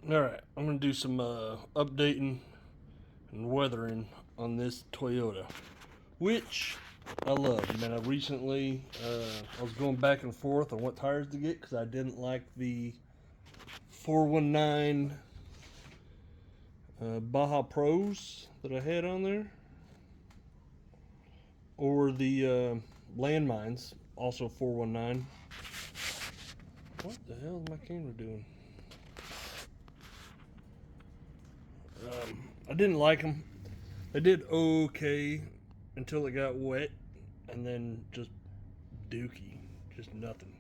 Alright, I'm going to do some updating and weathering on this Toyota, which I love. Man, I recently, I was going back and forth on what tires to get because I didn't like the 419 Baja Pros that I had on there, or the Landmines, also 419. What the hell is my camera doing? I didn't like them. They did okay until it got wet, and then just dookie, just nothing.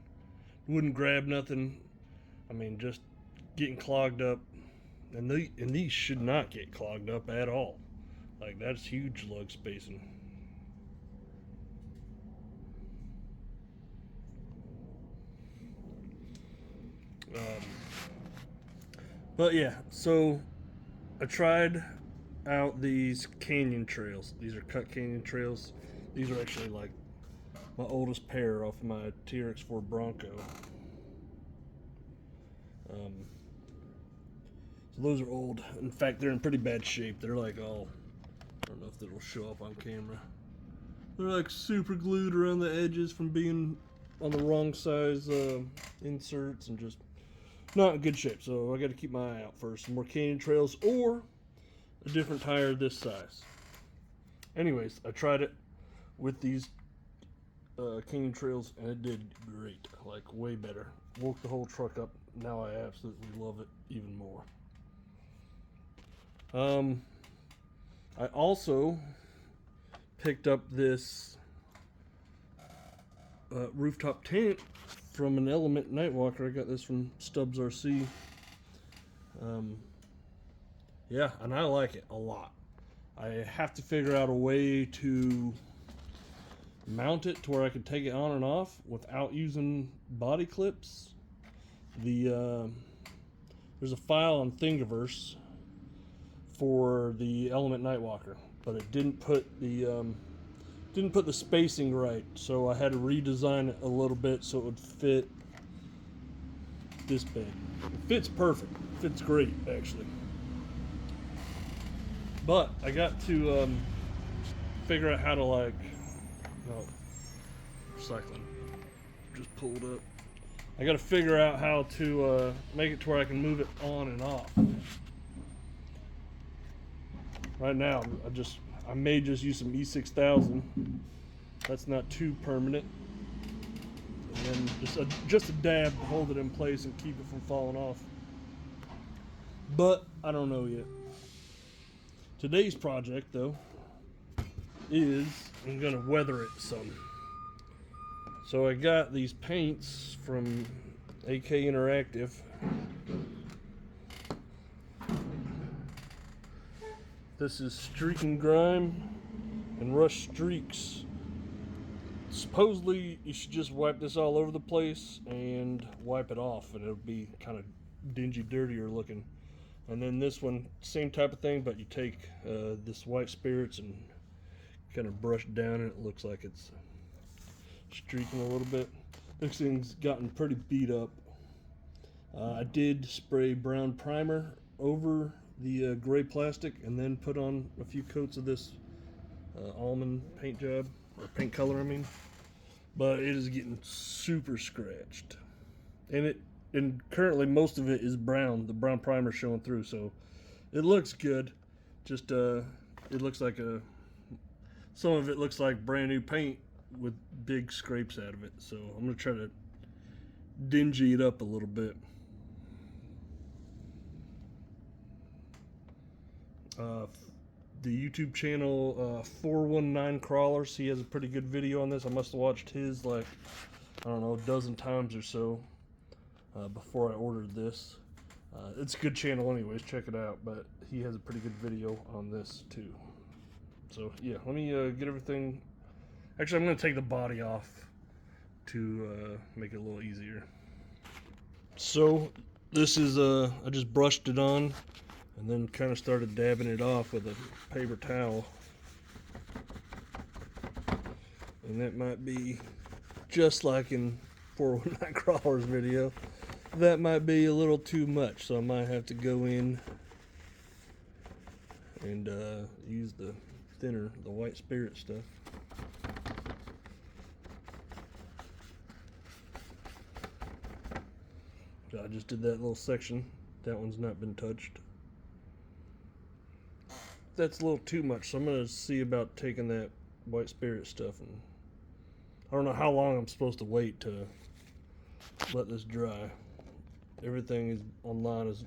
Wouldn't grab nothing. I mean, just getting clogged up, and these should not get clogged up at all. Like, that's huge lug spacing. Um, but yeah, so I tried out these canyon trails. These are cut canyon trails. These are actually like my oldest pair off my TRX4 Bronco. So those are old. In fact, they're in pretty bad shape. They're like all, I don't know if it'll show up on camera. They're like super glued around the edges from being on the wrong size inserts, and just not in good shape. So I got to keep my eye out for some more canyon trails or a different tire this size. Anyways, I tried it with these canyon trails and it did great, like way better. Woke the whole truck up. Now I absolutely love it even more. I also picked up this rooftop tent from an Element Nightwalker. I got this from Stubbs RC. Yeah, and I like it a lot. I have to figure out a way to mount it to where I can take it on and off without using body clips. There's a file on Thingiverse for the Element Nightwalker, but it didn't put the spacing right, so I had to redesign it a little bit so it would fit this big. It fits perfect. It fits great, actually. But I got to figure out how to, like, no, recycling just pulled up. I got to figure out how to make it to where I can move it on and off. Right now, I may just use some E6000. That's not too permanent. And then just a dab to hold it in place and keep it from falling off. But I don't know yet. Today's project, though, is I'm gonna weather it some. So I got these paints from AK Interactive. This is Streak and Grime and Rush Streaks. Supposedly you should just wipe this all over the place and wipe it off, and it'll be kind of dingy, dirtier looking. And then this one, same type of thing, but you take this white spirits and kind of brush down, and it looks like it's streaking a little bit. This thing's gotten pretty beat up. I did spray brown primer over the gray plastic and then put on a few coats of this almond paint job, or paint color I mean, but it is getting super scratched, and currently most of it is brown. The brown primer showing through, so it looks good. Just it looks like some of it looks like brand new paint with big scrapes out of it, so I'm gonna try to dingy it up a little bit. The YouTube channel 419 Crawlers, he has a pretty good video on this. I must have watched his like, I don't know, a dozen times or so before I ordered this. It's a good channel anyways, check it out, but he has a pretty good video on this too. So yeah, let me get everything. Actually, I'm going to take the body off to make it a little easier. So this is I just brushed it on and then kind of started dabbing it off with a paper towel, and that might be just like in 419 Crawlers video. that might be a little too much, so I might have to go in and use the thinner, the white spirit stuff. So I just did that little section. That one's not been touched. That's a little too much, so I'm going to see about taking that white spirit stuff, and I don't know how long I'm supposed to wait to let this dry. Everything is online is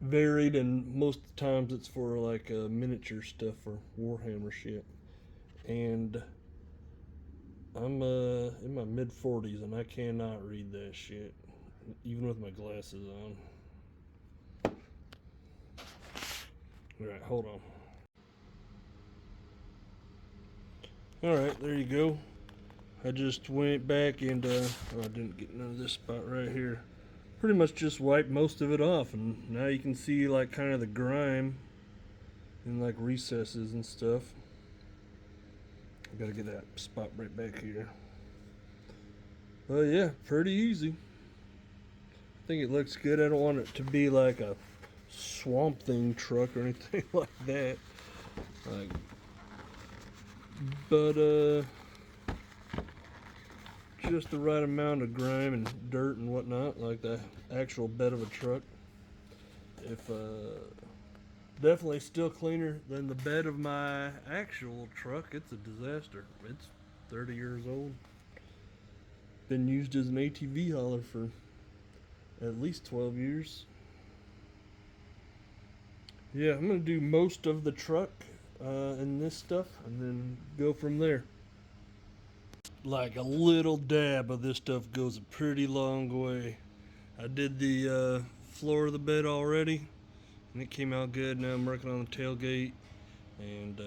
varied, and most of the times it's for like miniature stuff for Warhammer shit. And I'm in my mid 40s and I cannot read that shit, even with my glasses on. Alright, hold on. Alright, there you go. I just went back and I didn't get none of this spot right here. Pretty much just wiped most of it off, and now you can see like kind of the grime in like recesses and stuff. I gotta get that spot right back here. But yeah, pretty easy. I think it looks good. I don't want it to be like a Swamp Thing truck or anything like that. Like, but just the right amount of grime and dirt and whatnot, like the actual bed of a truck. If definitely still cleaner than the bed of my actual truck. It's a disaster. It's 30 years old. Been used as an ATV hauler for at least 12 years. Yeah, I'm gonna do most of the truck and this stuff, and then go from there. Like a little dab of this stuff goes a pretty long way. I did the floor of the bed already, and it came out good. Now I'm working on the tailgate and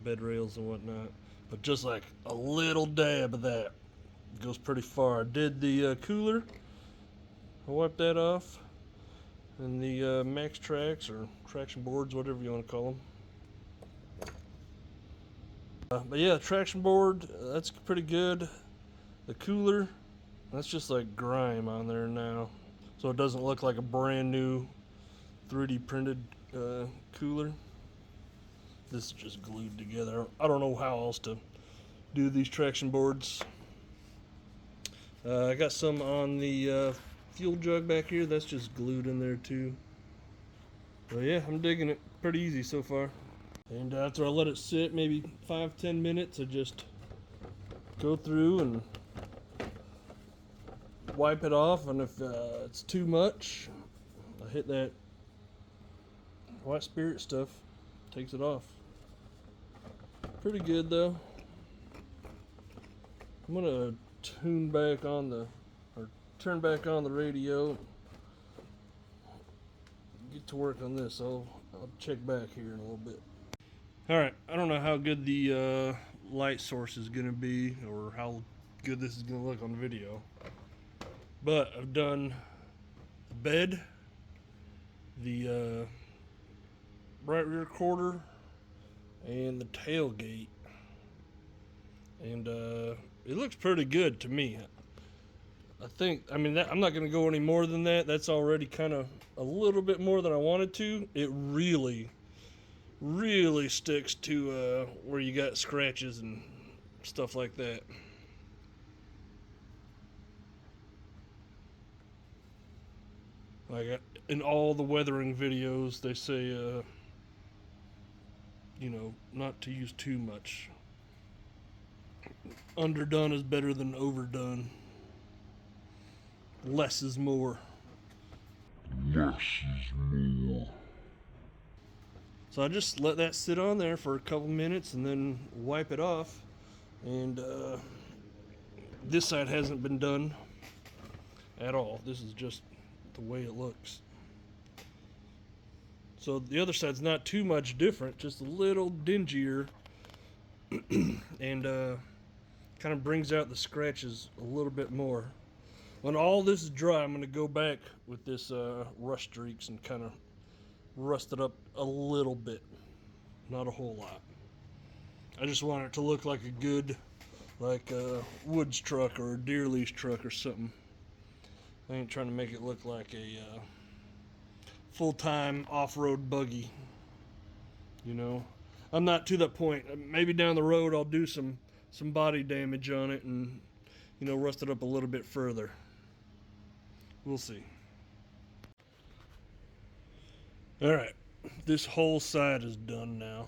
bed rails and whatnot. But just like a little dab of that goes pretty far. I did the cooler. I wiped that off, and the max tracks or traction boards, whatever you want to call them. But yeah, traction board, that's pretty good. The cooler, that's just like grime on there now, so it doesn't look like a brand new 3D printed cooler. This is just glued together. I don't know how else to do these traction boards. I got some on the fuel jug back here. That's just glued in there too. But yeah, I'm digging it. Pretty easy so far. And after I let it sit maybe 5-10 minutes, I just go through and wipe it off. And if it's too much, I hit that white spirit stuff, takes it off. Pretty good though. I'm gonna turn back on the radio. Get to work on this. I'll check back here in a little bit. Alright, I don't know how good the light source is going to be, or how good this is going to look on video, but I've done the bed, the right rear quarter, and the tailgate, and it looks pretty good to me. I mean, I'm not going to go any more than that. That's already kind of a little bit more than I wanted to. It really sticks to where you got scratches and stuff like that. Like in all the weathering videos, they say, you know, not to use too much. Underdone is better than overdone. Less is more. Less is more. So I just let that sit on there for a couple minutes and then wipe it off. And this side hasn't been done at all. This is just the way it looks. So the other side's not too much different, just a little dingier. And kind of brings out the scratches a little bit more. When all this is dry, I'm going to go back with this rust streaks and kind of rust it up a little bit, not a whole lot. I just want it to look like a good, like a Woods truck or a Deer Lease truck or something. I ain't trying to make it look like a full-time off-road buggy, you know. I'm not to that point. Maybe down the road I'll do some body damage on it and, you know, rust it up a little bit further. We'll see. Alright, this whole side is done now.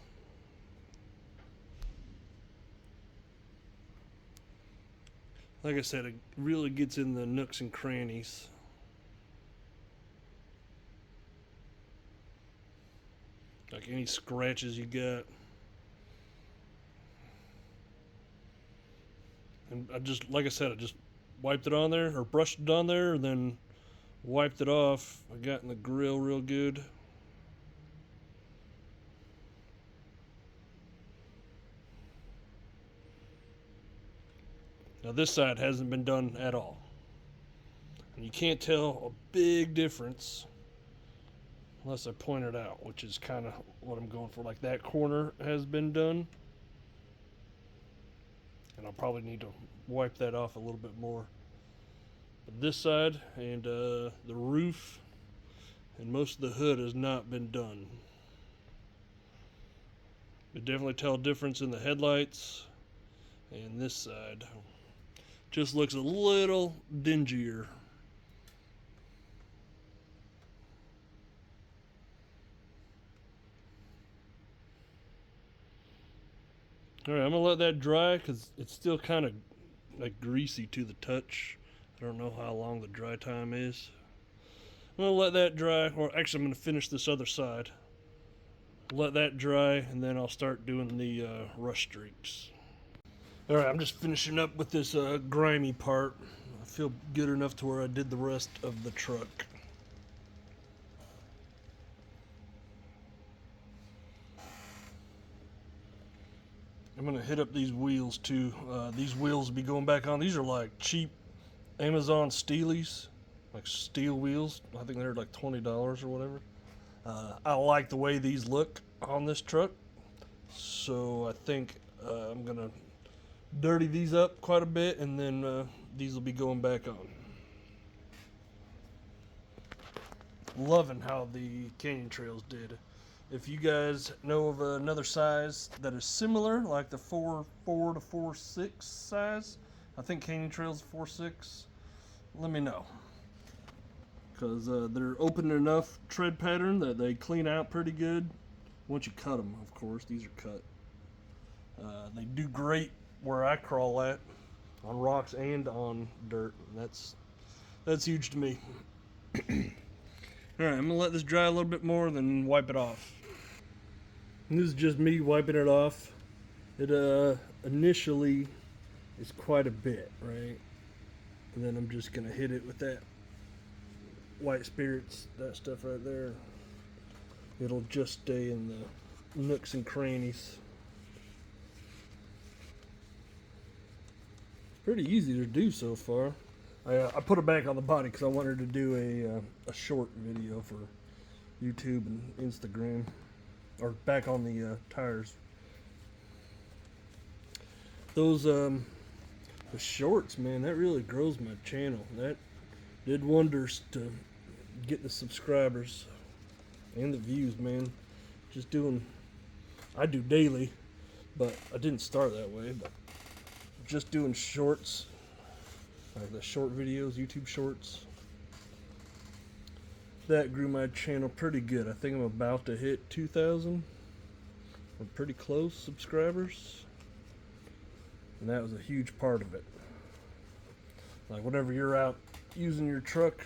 Like I said, it really gets in the nooks and crannies. Like any scratches you got. And I just, like I said, I just wiped it on there, or brushed it on there, and then wiped it off. I got in the grill real good. Now this side hasn't been done at all. And you can't tell a big difference unless I point it out, which is kind of what I'm going for. Like that corner has been done. And I'll probably need to wipe that off a little bit more. But this side and the roof and most of the hood has not been done. You definitely tell a difference in the headlights. And this side just looks a little dingier. Alright, I'm going to let that dry because it's still kind of like greasy to the touch. I don't know how long the dry time is. I'm going to let that dry, or actually I'm going to finish this other side. Let that dry and then I'll start doing the rust streaks. Alright, I'm just finishing up with this grimy part. I feel good enough to where I did the rest of the truck. I'm going to hit up these wheels too. These wheels will be going back on. These are like cheap Amazon Steelies, like steel wheels. I think they're like $20 or whatever. I like the way these look on this truck. So I think I'm going to dirty these up quite a bit, and then these will be going back on. Loving how the Canyon Trails did. If you guys know of another size that is similar, like the 4.4 to 4.6 size, I think Canyon Trails 4.6, let me know. Because they're open enough tread pattern that they clean out pretty good. Once you cut them, of course, these are cut. They do great where I crawl at, on rocks and on dirt. That's huge to me. Alright, I'm going to let this dry a little bit more, then wipe it off. And this is just me wiping it off. It initially is quite a bit, right? And then I'm just going to hit it with that white spirits, that stuff right there. It'll just stay in the nooks and crannies. Pretty easy to do so far. I put it back on the body because I wanted to do a short video for YouTube and Instagram, or back on the tires. Those the shorts, man, that really grows my channel. That did wonders to get the subscribers and the views, man. Just doing, I do daily, but I didn't start that way. But just doing shorts. Like the short videos, YouTube shorts. That grew my channel pretty good. I think I'm about to hit 2,000. We're pretty close subscribers. And that was a huge part of it. Like whenever you're out using your truck,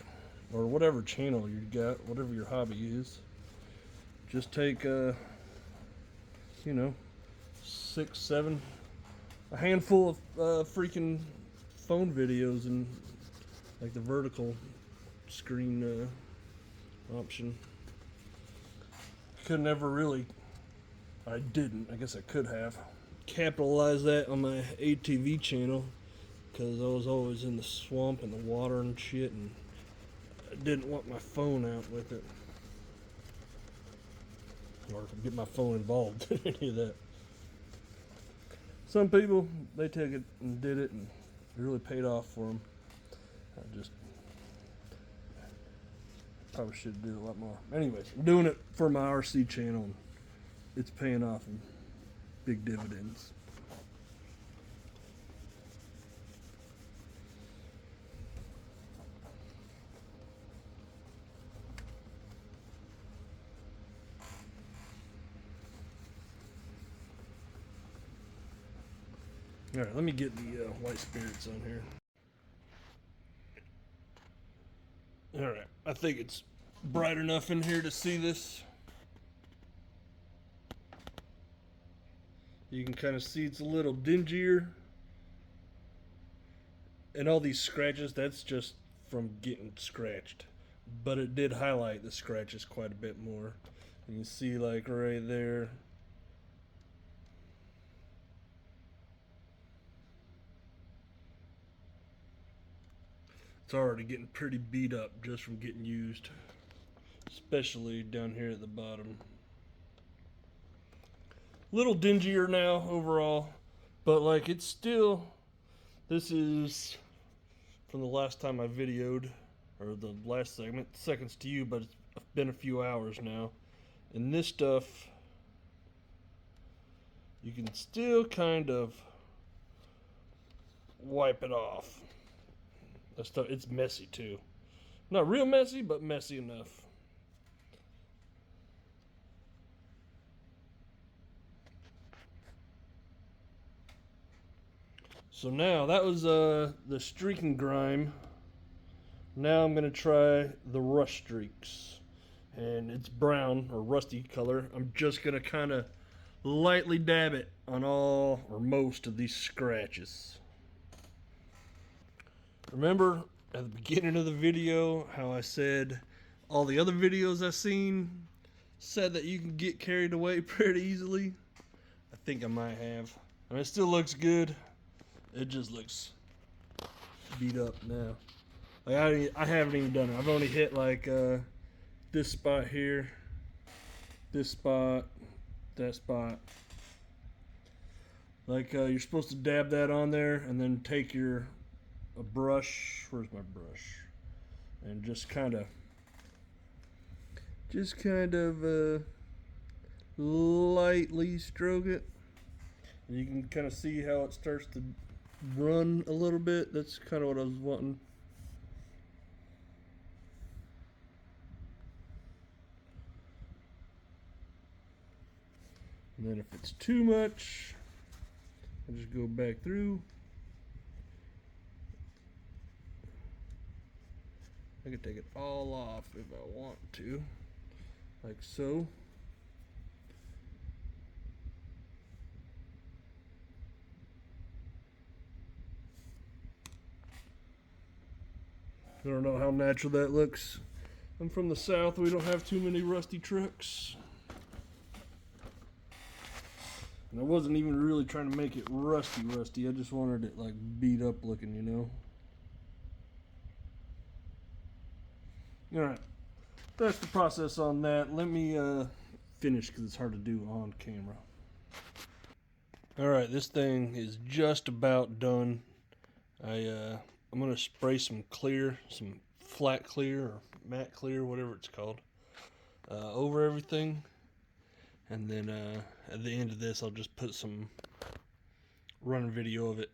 or whatever channel you got, whatever your hobby is, just take, you know, 6, 7, a handful of freaking phone videos and like the vertical screen option. Could never really, I didn't, I guess I could have capitalized that on my ATV channel because I was always in the swamp and the water and shit, and I didn't want my phone out with it, or get my phone involved in any of that. Some people, they took it and did it, and it really paid off for them. I just Probably should do a lot more. Anyways, I'm doing it for my RC channel, and it's paying off in big dividends. All right, let me get the white spirits on here. All right, I think it's bright enough in here to see this. You can kind of see it's a little dingier. And all these scratches, that's just from getting scratched. But it did highlight the scratches quite a bit more. You can see like right there. It's already getting pretty beat up just from getting used. Especially down here at the bottom. Little dingier now overall. But like it's still, this is from the last time I videoed, or the last segment, seconds to you, but it's been a few hours now. And this stuff, you can still kind of wipe it off. That stuff, it's messy too. Not real messy, but messy enough. So now, that was the streaking grime. Now I'm gonna try the rust streaks. And it's brown or rusty color. I'm just gonna kind of lightly dab it on all or most of these scratches. Remember at the beginning of the video how I said all the other videos I've seen said that you can get carried away pretty easily? I think I might have. I mean, it still looks good. It just looks beat up now. Like I haven't even done it. I've only hit like this spot here, this spot, that spot. Like you're supposed to dab that on there and then take a brush. Where's my brush? And just kind of lightly stroke it. And you can kind of see how it starts to run a little bit. That's kind of what I was wanting. And then if it's too much, I'll just go back through. I can take it all off if I want to, like so. I don't know how natural that looks. I'm from the south, we don't have too many rusty trucks. And I wasn't even really trying to make it rusty. I just wanted it like beat up looking, you know. Alright, that's the process on that. Let me finish because it's hard to do on camera. Alright, this thing is just about done. I'm going to spray some clear, some flat clear or matte clear, whatever it's called, over everything. And then at the end of this, I'll just put some running video of it.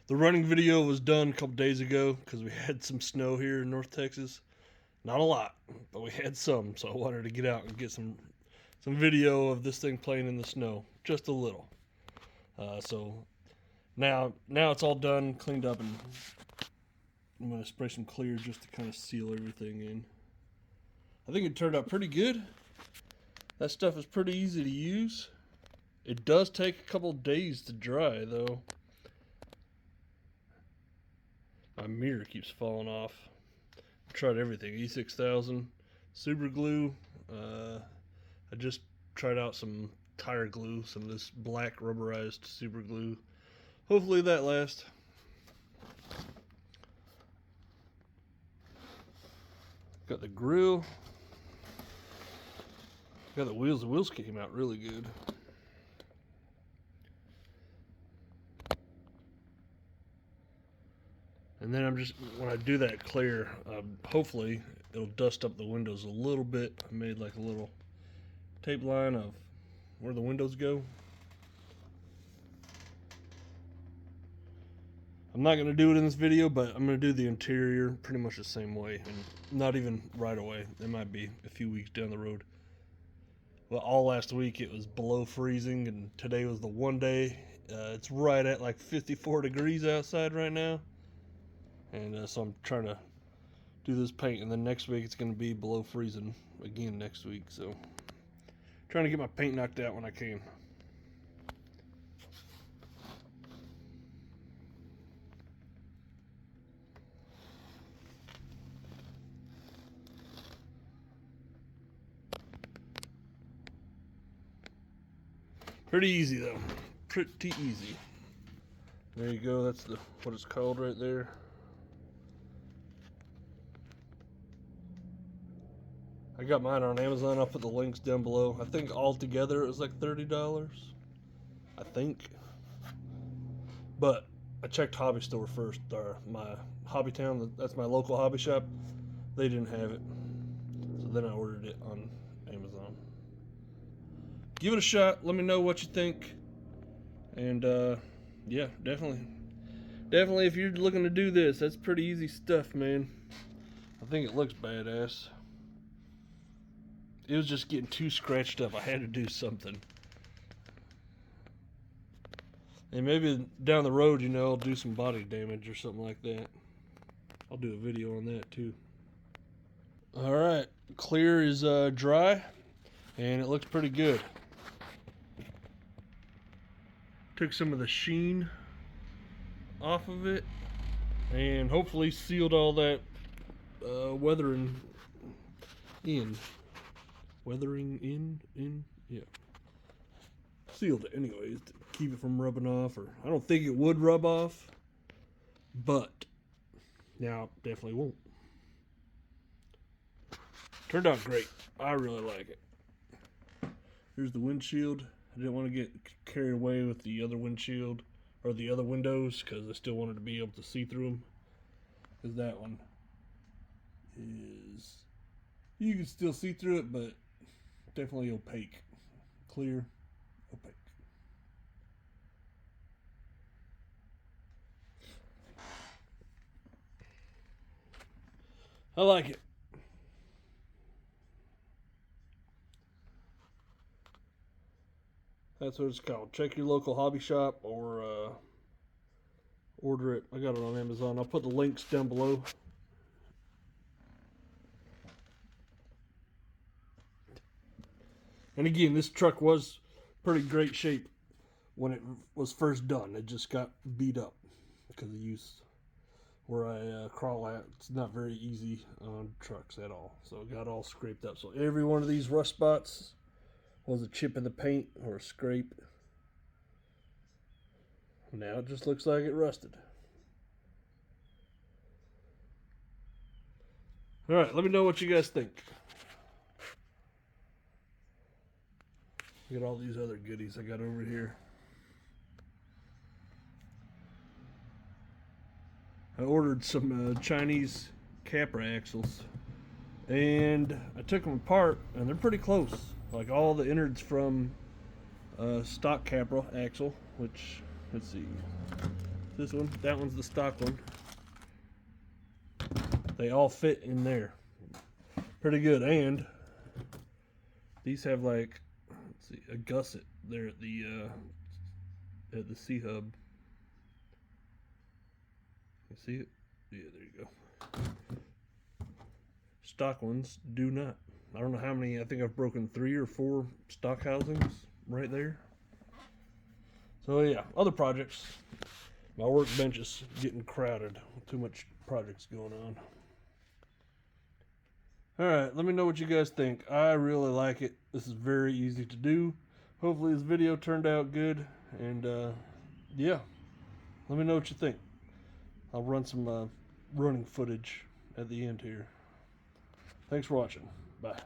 The running video was done a couple days ago because we had some snow here in North Texas. Not a lot, but we had some, so I wanted to get out and get some video of this thing playing in the snow, just a little. So now it's all done, cleaned up, and I'm going to spray some clear just to kind of seal everything in. I think it turned out pretty good. That stuff is pretty easy to use. It does take a couple days to dry, though. My mirror keeps falling off. I've tried everything. E6000, super glue. I just tried out some tire glue, some of this black rubberized super glue. Hopefully that lasts. Got the grill. Got the wheels. The wheels came out really good. And then I'm just, when I do that clear, hopefully it'll dust up the windows a little bit. I made like a little tape line of where the windows go. I'm not going to do it in this video, but I'm going to do the interior pretty much the same way, and not even right away. It might be a few weeks down the road. Well, all last week it was below freezing, and today was the one day. It's right at like 54 degrees outside right now, and so I'm trying to do this paint, and then next week it's going to be below freezing again next week, so trying to get my paint knocked out when I can. Pretty easy though, pretty easy. There you go, that's what it's called right there. I got mine on Amazon. I'll put the links down below. I think altogether it was like $30, I think. But I checked Hobby Store first, or my Hobby Town, that's my local hobby shop. They didn't have it, so then I ordered it on Amazon. Give it a shot. Let me know what you think. And yeah, definitely if you're looking to do this, that's pretty easy stuff, man. I think it looks badass. It was just getting too scratched up. I had to do something. And maybe down the road, you know, I'll do some body damage or something like that. I'll do a video on that too. Alright, clear is dry, and it looks pretty good. Took some of the sheen off of it, and hopefully sealed all that weathering in. Yeah. Sealed it anyways to keep it from rubbing off, or I don't think it would rub off, but now definitely won't. Turned out great. I really like it. Here's the windshield. I didn't want to get carried away with the other windshield or the other windows because I still wanted to be able to see through them. Because that one is, you can still see through it, but definitely opaque. Clear, opaque. I like it. That's what it's called. Check your local hobby shop or order it. I got it on Amazon. I'll put the links down below. And again, this truck was pretty great shape when it was first done. It just got beat up because of use. Where I crawl at, it's not very easy on trucks at all. So it got all scraped up. So every one of these rust spots was a chip in the paint or a scrape. Now it just looks like it rusted. Alright, let me know what you guys think. Look at all these other goodies I got over here. I ordered some Chinese Capra axles, and I took them apart, and they're pretty close. Like all the innards from stock Capra axle, which, let's see, this one, that one's the stock one. They all fit in there. Pretty good, and these have like, let's see, a gusset there at the C-hub. You see it? Yeah, there you go. Stock ones do not. I don't know how many. I think I've broken 3 or 4 stock housings right there. So yeah, other projects. My workbench is getting crowded with too much projects going on. Alright, let me know what you guys think. I really like it. This is very easy to do. Hopefully this video turned out good. And yeah, let me know what you think. I'll run some running footage at the end here. Thanks for watching. Bye.